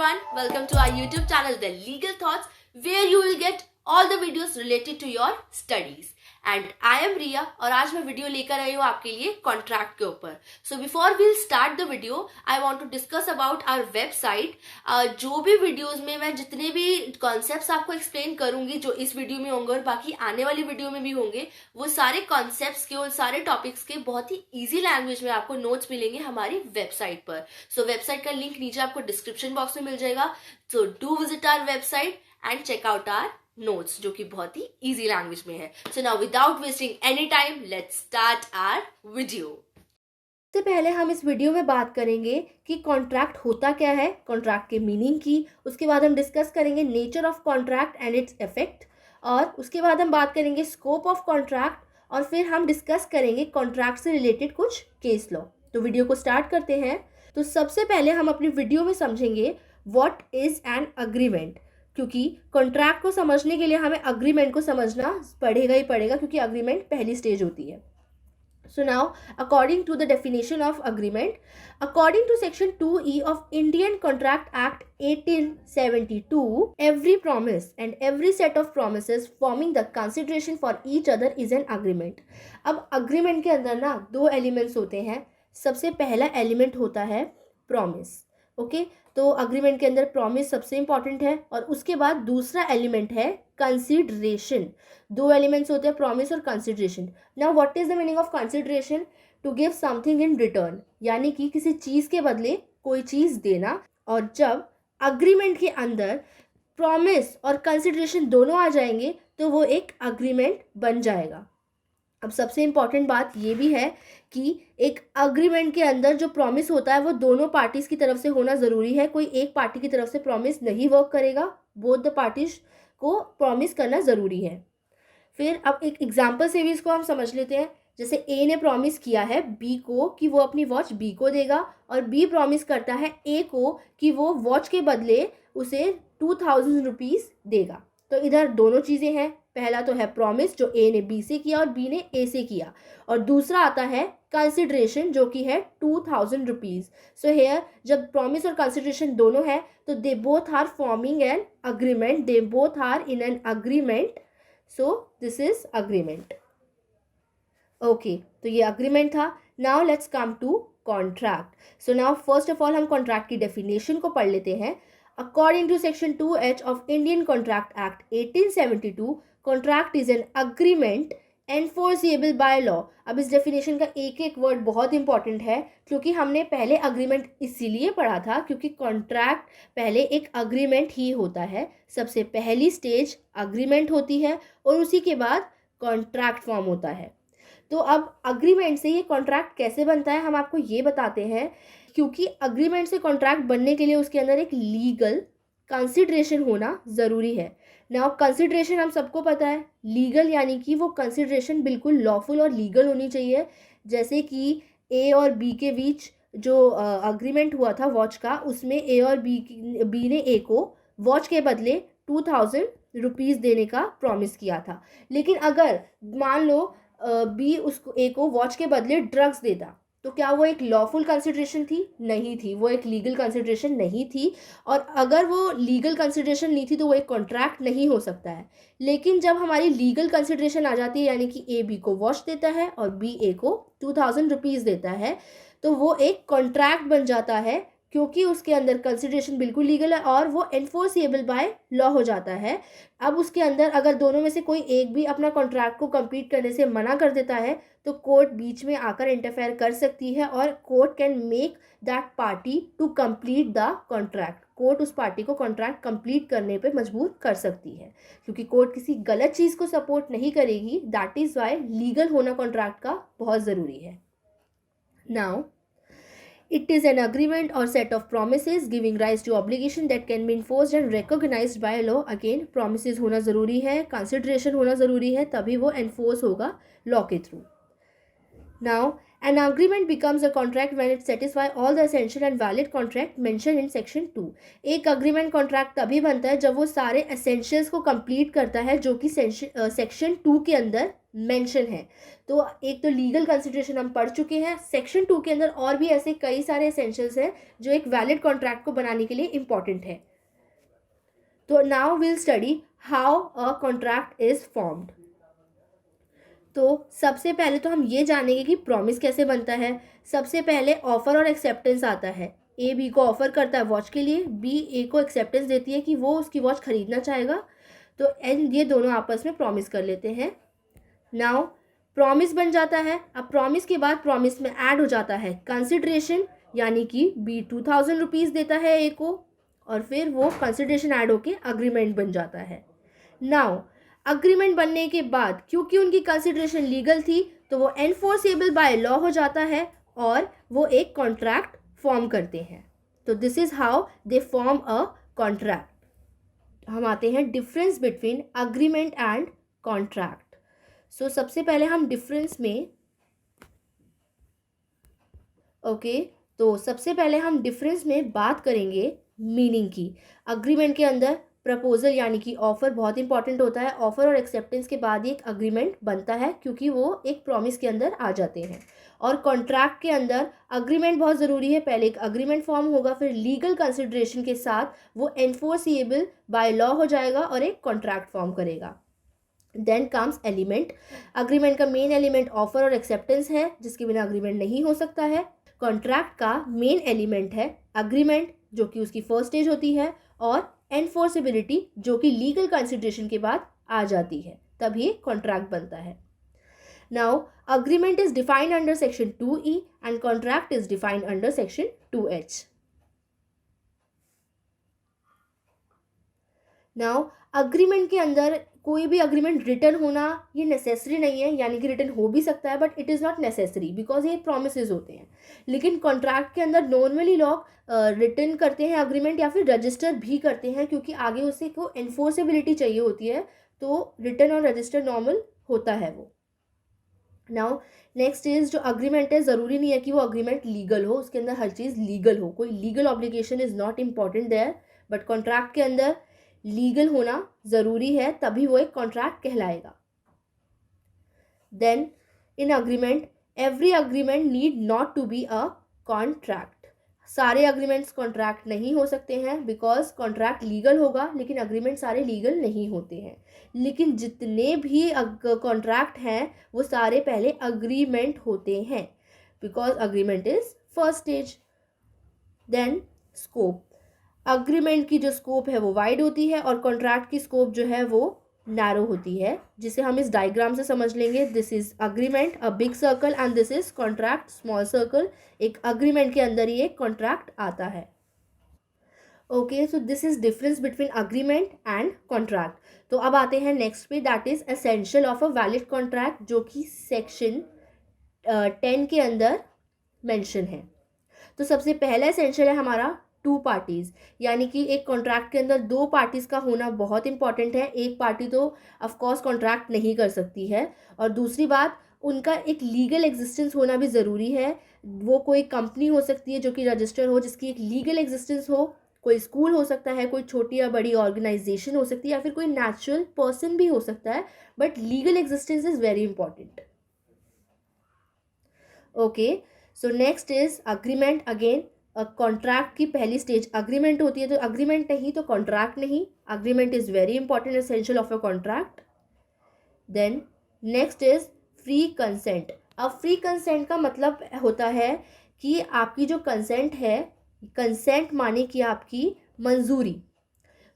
everyone, welcome to our YouTube channel The Legal Thoughts, where you will get all the videos related to your studies. And I am Riya और आज मैं video लेकर आई हूँ आपके लिए contract के ऊपर. So before we'll start the video I want to discuss about our website. जो भी वीडियोस में मैं जितने भी कॉन्सेप्ट्स आपको एक्सप्लेन करूंगी जो इस वीडियो में होंगे और बाकी आने वाली वीडियो में भी होंगे, वो सारे कॉन्सेप्ट्स के और सारे टॉपिक्स के बहुत ही ईजी लैंग्वेज में आपको नोट्स मिलेंगे हमारी वेबसाइट पर. सो वेबसाइट का लिंक नीचे आपको डिस्क्रिप्शन बॉक्स में मिल जाएगा. So do visit our website and check out our notes जो कि बहुत ही इजी लैंग्वेज में है. So now without wasting any time let's start our video. सबसे पहले हम इस वीडियो में बात करेंगे कि कॉन्ट्रैक्ट होता क्या है, कॉन्ट्रैक्ट के मीनिंग की. उसके बाद हम डिस्कस करेंगे nature of contract and its effect, और उसके बाद हम बात करेंगे स्कोप ऑफ कॉन्ट्रैक्ट, और फिर हम डिस्कस करेंगे कॉन्ट्रैक्ट से रिलेटेड कुछ केस लॉ. तो वीडियो को स्टार्ट करते हैं. तो सबसे पहले हम अपनी वीडियो में समझेंगे व्हाट इज एन अग्रीमेंट, क्योंकि कॉन्ट्रैक्ट को समझने के लिए हमें अग्रीमेंट को समझना पड़ेगा ही पड़ेगा, क्योंकि अग्रीमेंट पहली स्टेज होती है. So now, according to the definition of agreement, according to section 2E of Indian Contract Act 1872, every promise and every set of promises forming the consideration for each other is an agreement. अब agreement के अंदर ना दो elements होते हैं. सबसे पहला element होता है promise. ओके तो अग्रीमेंट के अंदर प्रॉमिस सबसे इंपॉर्टेंट है, और उसके बाद दूसरा एलिमेंट है कंसिडरेशन. दो एलिमेंट्स होते हैं, प्रॉमिस और consideration. Now what is the meaning of consideration? To give something in return, यानी कि किसी चीज़ के बदले कोई चीज़ देना. और जब अग्रीमेंट के अंदर प्रॉमिस और कंसिडरेशन दोनों आ जाएंगे तो वो एक अग्रीमेंट बन जाएगा. अब सबसे इम्पॉर्टेंट बात ये भी है कि एक अग्रीमेंट के अंदर जो प्रॉमिस होता है वो दोनों पार्टीज़ की तरफ से होना ज़रूरी है. कोई एक पार्टी की तरफ से प्रॉमिस नहीं वर्क करेगा, बोथ द पार्टीज को प्रॉमिस करना ज़रूरी है. फिर अब एक एग्जांपल से भी इसको हम समझ लेते हैं. जैसे ए ने प्रॉमिस किया है बी को कि वो अपनी वॉच बी को देगा, और बी प्रॉमिस करता है ए को कि वो वॉच के बदले उसे 2000 रुपीज़ देगा. तो इधर दोनों चीज़ें हैं. पहला तो है प्रॉमिस जो ए ने बी से किया और बी ने ए से किया, और दूसरा आता है कंसिडरेशन जो कि है 2000 रुपीज़. सो हेयर जब प्रॉमिस और कंसिडरेशन दोनों है तो they both are forming an agreement, they both are in an agreement. So this is agreement. Okay तो ये अग्रीमेंट था. Now let's come to contract. So now first of all हम contract की definition को पढ़ लेते हैं. According to Section 2H of Indian Contract Act 1872, contract is an agreement enforceable by law. अब इस डेफिनेशन का एक एक वर्ड बहुत इंपॉर्टेंट है, क्योंकि हमने पहले अग्रीमेंट इसीलिए पढ़ा था क्योंकि कॉन्ट्रैक्ट पहले एक अग्रीमेंट ही होता है. सबसे पहली स्टेज अग्रीमेंट होती है और उसी के बाद कॉन्ट्रैक्ट फॉर्म होता है. तो अब अग्रीमेंट से ये कॉन्ट्रैक्ट कैसे बनता है हम आपको ये बताते हैं, क्योंकि अग्रीमेंट से कॉन्ट्रैक्ट बनने के लिए उसके अंदर एक लीगल कंसिडरेशन होना ज़रूरी है. नाउ कंसिडरेशन हम सबको पता है, लीगल यानी कि वो कंसिडरेशन बिल्कुल लॉफुल और लीगल होनी चाहिए. जैसे कि ए और बी के बीच जो अग्रीमेंट हुआ था वॉच का, उसमें ए और बी ने ए को वॉच के बदले 2000 रुपीज़ देने का प्रॉमिस किया था. लेकिन अगर मान लो बी उसको ए को वॉच के बदले ड्रग्स देता, तो क्या वो एक लॉफुल कंसिडरेशन थी? नहीं थी, वो एक लीगल कंसिडरेशन नहीं थी. और अगर वो लीगल कंसिडरेशन नहीं थी तो वो एक कॉन्ट्रैक्ट नहीं हो सकता है. लेकिन जब हमारी लीगल कंसिडरेशन आ जाती है, यानी कि ए बी को वॉच देता है और बी ए को 2000 रुपीज़ देता है, तो वो एक कॉन्ट्रैक्ट बन जाता है, क्योंकि उसके अंदर कंसिडरेशन बिल्कुल लीगल है और वो एनफोर्सेबल बाय लॉ हो जाता है. अब उसके अंदर अगर दोनों में से कोई एक भी अपना कॉन्ट्रैक्ट को कंप्लीट करने से मना कर देता है तो कोर्ट बीच में आकर इंटरफेयर कर सकती है, और court can make that party to complete the contract. Court उस पार्टी को कॉन्ट्रैक्ट कंप्लीट करने पे मजबूर कर सकती है, क्योंकि कोर्ट किसी गलत चीज़ को सपोर्ट नहीं करेगी. दैट इज़ वाई लीगल होना कॉन्ट्रैक्ट का बहुत ज़रूरी है. Now it is an agreement or set of promises giving rise to obligation that can be enforced and recognized by law. Again promises होना ज़रूरी है, consideration होना ज़रूरी है, तभी वो enforce होगा law के through. Now An agreement becomes a contract when it satisfies all the essential and valid contract mentioned in section 2. एक agreement contract तभी बनता है जब वो सारे essentials को complete करता है जो कि section 2 के अंदर mention है. तो एक तो legal consideration हम पढ़ चुके हैं. section 2 के अंदर और भी ऐसे कई सारे essentials हैं जो एक valid contract को बनाने के लिए important है. तो now we'll study how a contract is formed. तो सबसे पहले तो हम ये जानेंगे कि प्रॉमिस कैसे बनता है. सबसे पहले ऑफर और एक्सेप्टेंस आता है. ए बी को ऑफर करता है वॉच के लिए, बी ए को एक्सेप्टेंस देती है कि वो उसकी वॉच खरीदना चाहेगा. तो एंड ये दोनों आपस में प्रॉमिस कर लेते हैं. नाउ प्रॉमिस बन जाता है. अब प्रॉमिस के बाद प्रॉमिस में ऐड हो जाता है कंसिडरेशन, यानी कि बी 2000 रुपीज़ देता है ए को और फिर वो कंसिडरेशन ऐड होके अग्रीमेंट बन जाता है. नाउ अग्रीमेंट बनने के बाद क्योंकि उनकी कंसिडरेशन लीगल थी तो वो एनफोर्सेबल बाय लॉ हो जाता है और वो एक कॉन्ट्रैक्ट फॉर्म करते हैं. तो this is how they form a contract. हम आते हैं difference between agreement and contract. So सबसे पहले हम डिफरेंस में तो सबसे पहले हम डिफरेंस में बात करेंगे मीनिंग की. अग्रीमेंट के अंदर प्रपोजल यानी कि ऑफर बहुत इंपॉर्टेंट होता है. ऑफर और एक्सेप्टेंस के बाद ही एक अग्रीमेंट बनता है क्योंकि वो एक प्रॉमिस के अंदर आ जाते हैं. और कॉन्ट्रैक्ट के अंदर अग्रीमेंट बहुत ज़रूरी है. पहले एक अग्रीमेंट फॉर्म होगा, फिर लीगल कंसिडरेशन के साथ वो एनफोर्सिएबल बाय लॉ हो जाएगा और एक कॉन्ट्रैक्ट फॉर्म करेगा. Then comes element. अग्रीमेंट का मेन एलिमेंट ऑफर और एक्सेप्टेंस है जिसके बिना अग्रीमेंट नहीं हो सकता है. कॉन्ट्रैक्ट का मेन एलिमेंट है अग्रीमेंट जो कि उसकी फर्स्ट स्टेज होती है और एनफोर्सेबिलिटी जो कि लीगल कंसिडरेशन के बाद आ जाती है, तभी कॉन्ट्रैक्ट बनता है. Now agreement is defined under section 2E and contract is defined under section 2H. Now agreement के अंदर कोई भी अग्रीमेंट रिटन होना ये नेसेसरी नहीं है, यानी कि रिटन हो भी सकता है but it is not necessary because ये प्रोमिसेस होते हैं. लेकिन कॉन्ट्रैक्ट के अंदर नॉर्मली लोग रिटन करते हैं अग्रीमेंट या फिर रजिस्टर भी करते हैं क्योंकि आगे उसे को एनफोर्सेबिलिटी चाहिए होती है. तो रिटन और रजिस्टर नॉर्मल होता है वो. नाउ नेक्स्ट इज जो अग्रीमेंट है ज़रूरी नहीं है कि वो अग्रीमेंट लीगल हो, उसके अंदर हर चीज़ लीगल हो. कोई legal obligation is not important there, but contract के अंदर लीगल होना ज़रूरी है तभी वो एक कॉन्ट्रैक्ट कहलाएगा. Then in agreement every agreement need not to be a contract. सारे अग्रीमेंट्स कॉन्ट्रैक्ट नहीं हो सकते हैं बिकॉज कॉन्ट्रैक्ट लीगल होगा लेकिन अग्रीमेंट सारे लीगल नहीं होते हैं. लेकिन जितने भी कॉन्ट्रैक्ट हैं वो सारे पहले अग्रीमेंट होते हैं because agreement is first stage. Then scope. Agreement की जो स्कोप है वो वाइड होती है और कॉन्ट्रैक्ट की स्कोप जो है वो नैरो होती है, जिसे हम इस डायग्राम से समझ लेंगे. This is agreement a big circle and this is contract small circle. एक अग्रीमेंट के अंदर ही एक कॉन्ट्रैक्ट आता है. Okay, so this is difference between agreement and contract. तो अब आते हैं नेक्स्ट पे, that is essential of a valid contract जो कि सेक्शन 10 के अंदर मेंशन है. तो सबसे पहला एसेंशियल है हमारा टू पार्टीज़, यानी कि एक कॉन्ट्रैक्ट के अंदर दो पार्टीज़ का होना बहुत इंपॉर्टेंट है. एक पार्टी तो ऑफकोर्स कॉन्ट्रैक्ट नहीं कर सकती है और दूसरी बात उनका एक लीगल एग्जिस्टेंस होना भी ज़रूरी है. वो कोई कंपनी हो सकती है जो कि रजिस्टर हो जिसकी एक लीगल एग्जिस्टेंस हो, कोई स्कूल हो सकता है, कोई छोटी या बड़ी ऑर्गेनाइजेशन हो सकती है या फिर कोई नेचुरल पर्सन भी हो सकता है, but legal existence is very important. Okay, so next is agreement. Again contract की पहली स्टेज अग्रीमेंट होती है, तो अग्रीमेंट नहीं तो कॉन्ट्रैक्ट नहीं. Agreement is very important essential of a contract. Then next is free consent. अब फ्री कंसेंट का मतलब होता है कि आपकी जो कंसेंट है, कंसेंट माने कि आपकी मंजूरी.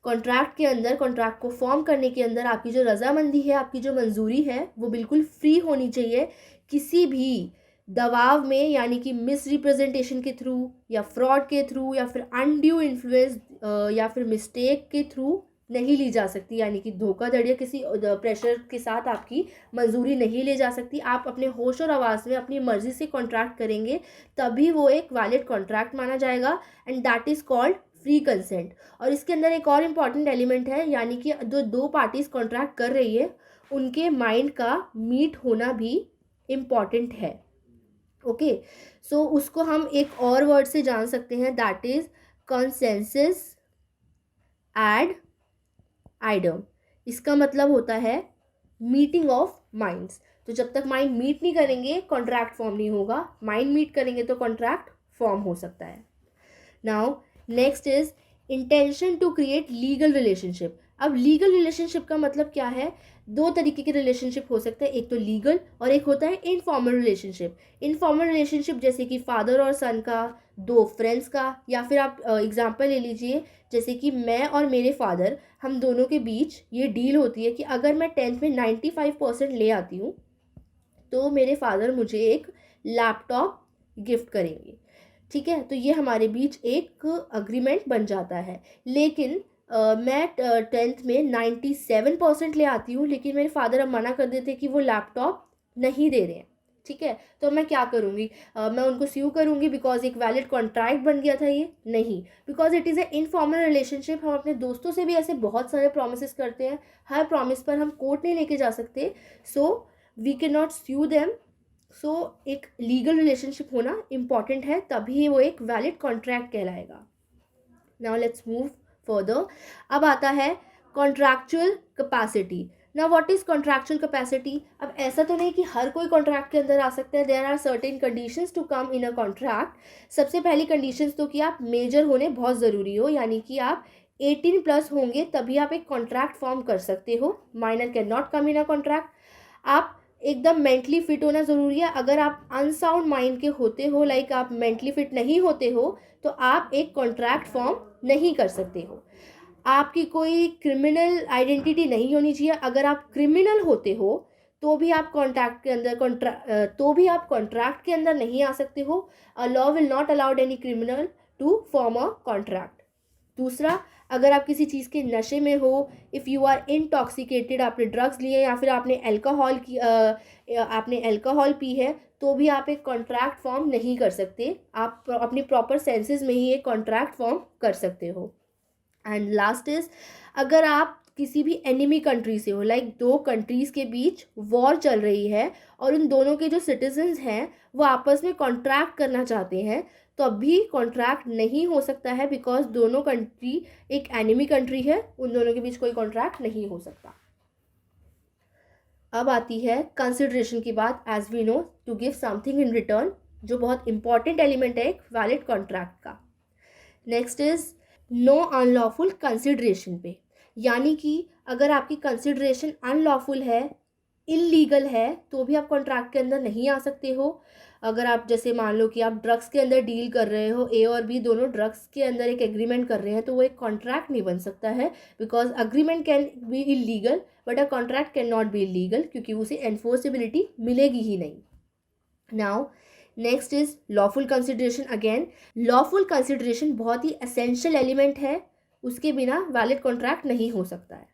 कॉन्ट्रैक्ट के अंदर कॉन्ट्रैक्ट को फॉर्म करने के अंदर आपकी जो रजामंदी है, आपकी जो मंजूरी है वो बिल्कुल फ्री होनी चाहिए किसी भी दबाव में, यानी कि मिस रिप्रेजेंटेशन के थ्रू या फ्रॉड के थ्रू या फिर अनड्यू इन्फ्लुएंस या फिर मिस्टेक के थ्रू नहीं ली जा सकती. यानी कि धोखाधड़ी या किसी प्रेशर के साथ आपकी मंजूरी नहीं ली जा सकती. आप अपने होश और आवाज़ में अपनी मर्जी से कॉन्ट्रैक्ट करेंगे तभी वो एक वैलिड कॉन्ट्रैक्ट माना जाएगा and that is called free consent. और इसके अंदर एक और इम्पॉर्टेंट एलिमेंट है, यानी कि जो दो पार्टीज कॉन्ट्रैक्ट कर रही है उनके माइंड का मीट होना भी इम्पॉर्टेंट है. ओके, सो उसको हम एक और वर्ड से जान सकते हैं, that is consensus ad idem. इसका मतलब होता है मीटिंग ऑफ माइंड्स। तो जब तक माइंड मीट नहीं करेंगे कॉन्ट्रैक्ट फॉर्म नहीं होगा, माइंड मीट करेंगे तो कॉन्ट्रैक्ट फॉर्म हो सकता है। Now next is intention to create legal relationship. अब लीगल रिलेशनशिप का मतलब क्या है? दो तरीके के रिलेशनशिप हो सकते हैं, एक तो लीगल और एक होता है इनफॉर्मल रिलेशनशिप। इनफॉर्मल रिलेशनशिप जैसे कि फादर और सन का, दो फ्रेंड्स का, या फिर आप एग्जांपल ले लीजिए जैसे कि मैं और मेरे फादर, हम दोनों के बीच ये डील होती है कि अगर मैं 10th में 95% ले आती हूँ तो मेरे फादर मुझे एक लैपटॉप गिफ्ट करेंगे। ठीक है, तो ये हमारे बीच एक अग्रीमेंट बन जाता है। लेकिन मैं 10th में 97% ले आती हूँ लेकिन मेरे फादर अब मना कर देते कि वो लैपटॉप नहीं दे रहे हैं। ठीक है, तो मैं क्या करूँगी? मैं उनको स्यू करूँगी बिकॉज एक वैलिड कॉन्ट्रैक्ट बन गया था ये? नहीं, because it is a informal relationship. हम अपने दोस्तों से भी ऐसे बहुत सारे प्रॉमिसेस करते हैं, हर प्रॉमिस पर हम कोर्ट नहीं लेके जा सकते, so we can not sue them. So एक लीगल रिलेशनशिप होना इम्पॉर्टेंट है, तभी वो एक वैलिड कॉन्ट्रैक्ट कहलाएगा। Now let's move further. अब आता है contractual capacity. Now what is contractual capacity? अब ऐसा तो नहीं कि हर कोई कॉन्ट्रैक्ट के अंदर आ सकता है, there are certain conditions to come in a contract. सबसे पहली कंडीशंस तो कि आप मेजर होने बहुत ज़रूरी हो, यानी कि आप 18+ होंगे तभी आप एक कॉन्ट्रैक्ट फॉर्म कर सकते हो। Minor can not come in a contract. आप एकदम मेंटली फिट होना ज़रूरी है। अगर आप अनसाउंड माइंड के होते हो, लाइक आप मेंटली फिट नहीं होते हो, तो आप एक कॉन्ट्रैक्ट फॉर्म नहीं कर सकते हो। आपकी कोई क्रिमिनल आइडेंटिटी नहीं होनी चाहिए। अगर आप क्रिमिनल होते हो तो भी आप कॉन्ट्रैक्ट के अंदर नहीं आ सकते हो। Law will not allowed any criminal to form a contract. दूसरा, अगर आप किसी चीज़ के नशे में हो, इफ़ यू आर इंटॉक्सिकेटेड, आपने ड्रग्स लिए या फिर आपने अल्कोहल पी है, तो भी आप एक कॉन्ट्रैक्ट फॉर्म नहीं कर सकते। आप अपनी प्रॉपर सेंसेस में ही एक कॉन्ट्रैक्ट फॉर्म कर सकते हो। एंड लास्ट इज, अगर आप किसी भी एनिमी कंट्री से हो, लाइक दो कंट्रीज़ के बीच वॉर चल रही है और उन दोनों के जो सिटीजन्स हैं वो आपस में कॉन्ट्रैक्ट करना चाहते हैं, तो अभी कॉन्ट्रैक्ट नहीं हो सकता है बिकॉज दोनों कंट्री एक एनिमी कंट्री है, उन दोनों के बीच कोई कॉन्ट्रैक्ट नहीं हो सकता। अब आती है कंसिडरेशन की बात। As we know, to give something in return, जो बहुत इंपॉर्टेंट एलिमेंट है एक वैलिड कॉन्ट्रैक्ट का। Next is no unlawful consideration पे, यानी कि अगर आपकी कंसिडरेशन अनलॉफुल है, इलीगल है, तो भी आप कॉन्ट्रैक्ट के अंदर नहीं आ सकते हो। अगर आप जैसे मान लो कि आप ड्रग्स के अंदर डील कर रहे हो, ए और बी दोनों ड्रग्स के अंदर एक एग्रीमेंट कर रहे हैं, तो वो एक कॉन्ट्रैक्ट नहीं बन सकता है because agreement can be illegal but a contract can not be illegal, क्योंकि उसे एनफोर्सेबिलिटी मिलेगी ही नहीं। Now next is lawful consideration. Again lawful consideration बहुत ही एसेंशियल एलिमेंट है, उसके बिना वैलिड कॉन्ट्रैक्ट नहीं हो सकता है।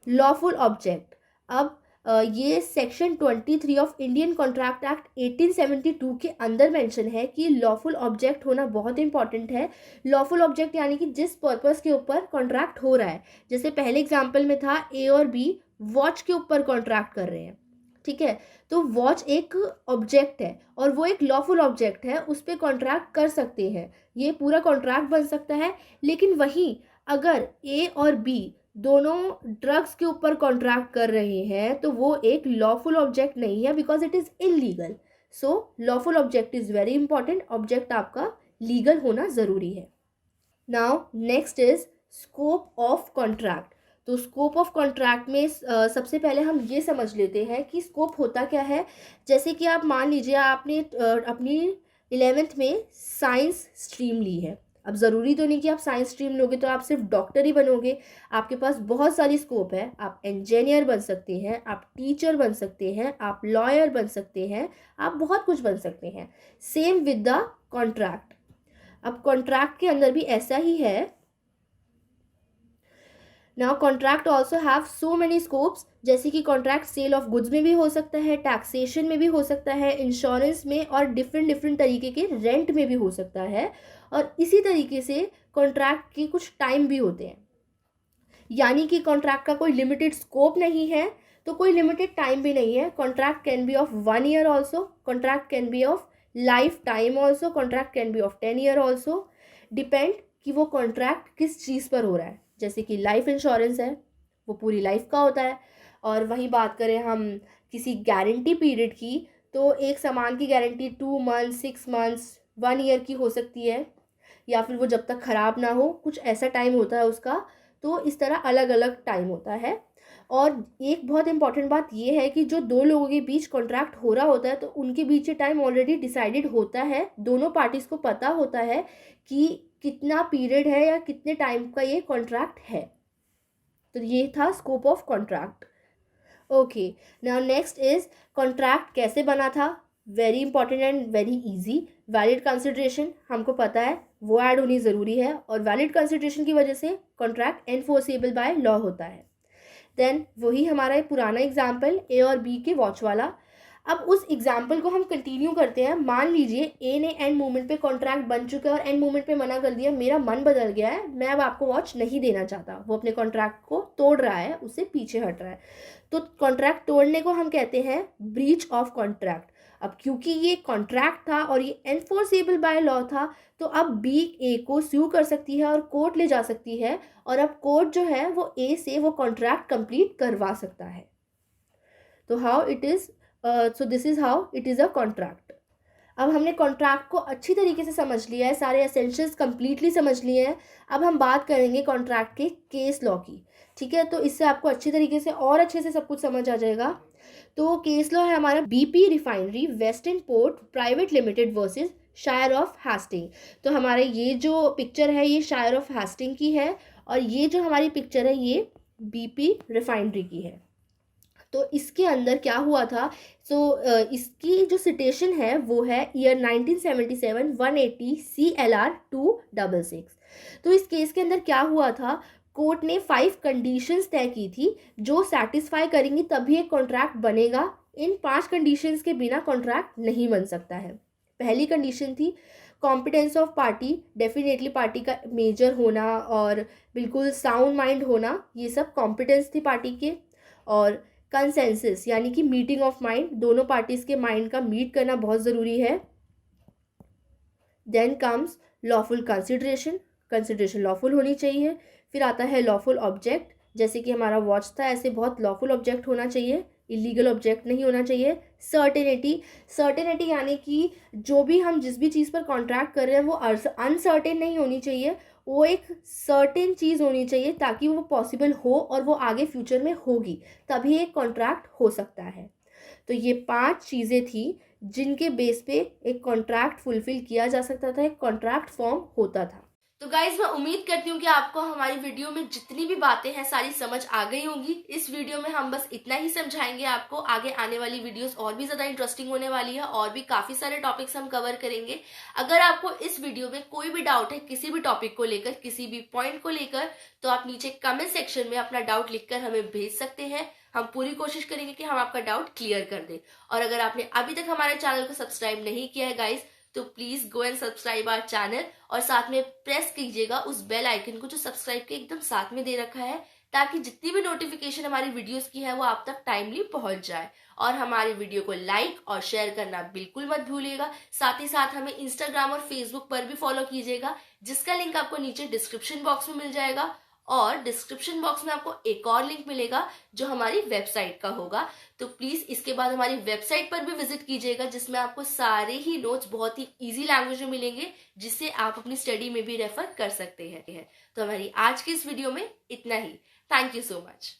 Lawful object. अब ये section 23 of Indian contract act 1872 के अंदर मेंशन है कि लॉफुल ऑब्जेक्ट होना बहुत इंपॉर्टेंट है। लॉफुल ऑब्जेक्ट यानी कि जिस पर्पस के ऊपर कॉन्ट्रैक्ट हो रहा है, जैसे पहले एग्जाम्पल में था ए और बी वॉच के ऊपर कॉन्ट्रैक्ट कर रहे हैं। ठीक है, तो वॉच एक ऑब्जेक्ट है और वो एक लॉफुल ऑब्जेक्ट है, उस पर कॉन्ट्रैक्ट कर सकते हैं, ये पूरा कॉन्ट्रैक्ट बन सकता है। लेकिन वहीं अगर ए और बी दोनों ड्रग्स के ऊपर कॉन्ट्रैक्ट कर रहे हैं तो वो एक लॉफुल ऑब्जेक्ट नहीं है because it is illegal. So lawful object is very important, object आपका लीगल होना ज़रूरी है। Now next is scope of contract. तो स्कोप ऑफ कॉन्ट्रैक्ट में सबसे पहले हम ये समझ लेते हैं कि स्कोप होता क्या है। जैसे कि आप मान लीजिए आपने अपनी 11th में साइंस स्ट्रीम ली है। अब ज़रूरी तो नहीं कि आप साइंस स्ट्रीम लोगे तो आप सिर्फ डॉक्टर ही बनोगे, आपके पास बहुत सारी स्कोप है। आप इंजीनियर बन सकते हैं, आप टीचर बन सकते हैं, आप लॉयर बन सकते हैं, आप बहुत कुछ बन सकते हैं। Same with the contract. अब कॉन्ट्रैक्ट के अंदर भी ऐसा ही है। Now contract also have so many scopes, जैसे कि कॉन्ट्रैक्ट सेल ऑफ गुड्स में भी हो सकता है, टैक्सेशन में भी हो सकता है, इंश्योरेंस में, और डिफरेंट तरीके के रेंट में भी हो सकता है। और इसी तरीके से कॉन्ट्रैक्ट के कुछ टाइम भी होते हैं, यानी कि कॉन्ट्रैक्ट का कोई लिमिटेड स्कोप नहीं है। तो तो कोई लिमिटेड टाइम भी नहीं है. Contract can be of 1 year also, contract can be of life time also, contract can be of 10 year also. Depend कि वो कॉन्ट्रैक्ट किस चीज़ पर हो रहा है. जैसे कि लाइफ इंश्योरेंस है, वो पूरी लाइफ का होता है. और वहीं बात करें हम किसी गारंटी पीरियड की, तो एक सामान की गारंटी 2 मंथ्स, 6 मंथ्स, 1 ईयर की हो सकती है, या फिर वो जब तक ख़राब ना हो, कुछ ऐसा टाइम होता है उसका. तो इस तरह अलग अलग टाइम होता है. और एक बहुत इंपॉर्टेंट बात ये है कि जो दो लोगों के बीच कॉन्ट्रैक्ट हो रहा होता है, तो उनके बीच ये टाइम ऑलरेडी डिसाइडेड होता है. दोनों पार्टीज़ को पता होता है कि कितना पीरियड है या कितने टाइम का ये कॉन्ट्रैक्ट है. तो ये था scope of contract. Okay, now next is contract कैसे बना था. Very important and very easy. Valid consideration हमको पता है वो ऐड होनी ज़रूरी है, और वैलिड कंसिडरेशन की वजह से कॉन्ट्रैक्ट एनफोर्सेबल बाय लॉ होता है. देन वही हमारा एक पुराना एग्जाम्पल ए और बी के वॉच वाला. अब उस एग्जाम्पल को हम कंटिन्यू करते हैं. मान लीजिए ए ने एंड मोमेंट पे कॉन्ट्रैक्ट बन चुका है और एंड मोमेंट पे मना कर दिया, मेरा मन बदल गया है, मैं अब आपको वॉच नहीं देना चाहता. वो अपने कॉन्ट्रैक्ट को तोड़ रहा है, उससे पीछे हट रहा है. तो कॉन्ट्रैक्ट तोड़ने को हम कहते हैं ब्रीच ऑफ कॉन्ट्रैक्ट. अब क्योंकि ये कॉन्ट्रैक्ट था और ये एनफोर्सेबल बाय लॉ था, तो अब बी ए को स्यू कर सकती है और कोर्ट ले जा सकती है, और अब कोर्ट जो है वो ए से वो कॉन्ट्रैक्ट कंप्लीट करवा सकता है. तो how it is, so this is how it is a contract. अब हमने कॉन्ट्रैक्ट को अच्छी तरीके से समझ लिया है, सारे एसेंशियल्स कंप्लीटली समझ लिए हैं. अब हम बात करेंगे कॉन्ट्रैक्ट के केस लॉ की. ठीक है, तो इससे आपको अच्छी तरीके से और अच्छे से सब कुछ समझ आ जाएगा. तो केस लॉ है हमारा BP refinery western port private limited versus शायर ऑफ हैस्टिंग. तो हमारे ये जो पिक्चर है ये शायर ऑफ हैस्टिंग की है, और ये जो हमारी पिक्चर है ये BP रिफाइनरी की है. तो इसके अंदर क्या हुआ था, इसकी जो सिटेशन है वो है ईयर 1977 180 CLR 266. तो इस केस के अंदर क्या हुआ था, कोर्ट ने 5 कंडीशंस तय की थी जो सेटिस्फाई करेंगी तभी एक कॉन्ट्रैक्ट बनेगा. इन 5 कंडीशंस के बिना कॉन्ट्रैक्ट नहीं बन सकता है. पहली कंडीशन थी competence of party. Definitely party का मेजर होना और बिल्कुल साउंड माइंड होना, ये सब कॉम्पिटेंस थी पार्टी के. और कंसेंसस यानी कि मीटिंग ऑफ माइंड, दोनों पार्टीज के माइंड का मीट करना बहुत ज़रूरी है. Then comes lawful consideration, consideration lawful होनी चाहिए. फिर आता है लॉफुल ऑब्जेक्ट, जैसे कि हमारा वॉच था, ऐसे बहुत लॉफुल ऑब्जेक्ट होना चाहिए, इलीगल ऑब्जेक्ट नहीं होना चाहिए. सर्टेनिटी, सर्टेनिटी यानी कि जो भी हम जिस भी चीज़ पर कॉन्ट्रैक्ट कर रहे हैं वो अनसर्टेन नहीं होनी चाहिए, वो एक सर्टेन चीज़ होनी चाहिए ताकि वो पॉसिबल हो और वो आगे फ्यूचर में होगी, तभी एक कॉन्ट्रैक्ट हो सकता है. तो ये 5 चीज़ें थी जिनके बेस पे एक कॉन्ट्रैक्ट फुलफिल किया जा सकता था, एक कॉन्ट्रैक्ट फॉर्म होता था. तो गाइज मैं उम्मीद करती हूँ कि आपको हमारी वीडियो में जितनी भी बातें हैं सारी समझ आ गई होंगी. इस वीडियो में हम बस इतना ही समझाएंगे आपको. आगे आने वाली वीडियोस और भी ज्यादा इंटरेस्टिंग होने वाली है, और भी काफी सारे टॉपिक्स हम कवर करेंगे. अगर आपको इस वीडियो में कोई भी डाउट है किसी भी टॉपिक को लेकर, किसी भी पॉइंट को लेकर, तो आप नीचे कमेंट सेक्शन में अपना डाउट लिखकर हमें भेज सकते हैं. हम पूरी कोशिश करेंगे कि हम आपका डाउट क्लियर कर दें. और अगर आपने अभी तक हमारे चैनल को सब्सक्राइब नहीं किया है गाइज, तो please go and subscribe our channel, और साथ में प्रेस कीजिएगा उस बेल आइकन को जो सब्सक्राइब के एकदम साथ में दे रखा है, ताकि जितनी भी नोटिफिकेशन हमारी वीडियोस की है वो आप तक टाइमली पहुंच जाए. और हमारी वीडियो को लाइक और शेयर करना बिल्कुल मत भूलिएगा. साथ ही साथ हमें इंस्टाग्राम और फेसबुक पर भी फॉलो कीजिएगा, जिसका लिंक आपको नीचे डिस्क्रिप्शन बॉक्स में मिल जाएगा. और डिस्क्रिप्शन बॉक्स में आपको एक और लिंक मिलेगा जो हमारी वेबसाइट का होगा. तो प्लीज इसके बाद हमारी वेबसाइट पर भी विजिट कीजिएगा, जिसमें आपको सारे ही नोट्स बहुत ही इजी लैंग्वेज में मिलेंगे, जिससे आप अपनी स्टडी में भी रेफर कर सकते हैं. तो हमारी आज की इस वीडियो में इतना ही. Thank you so much.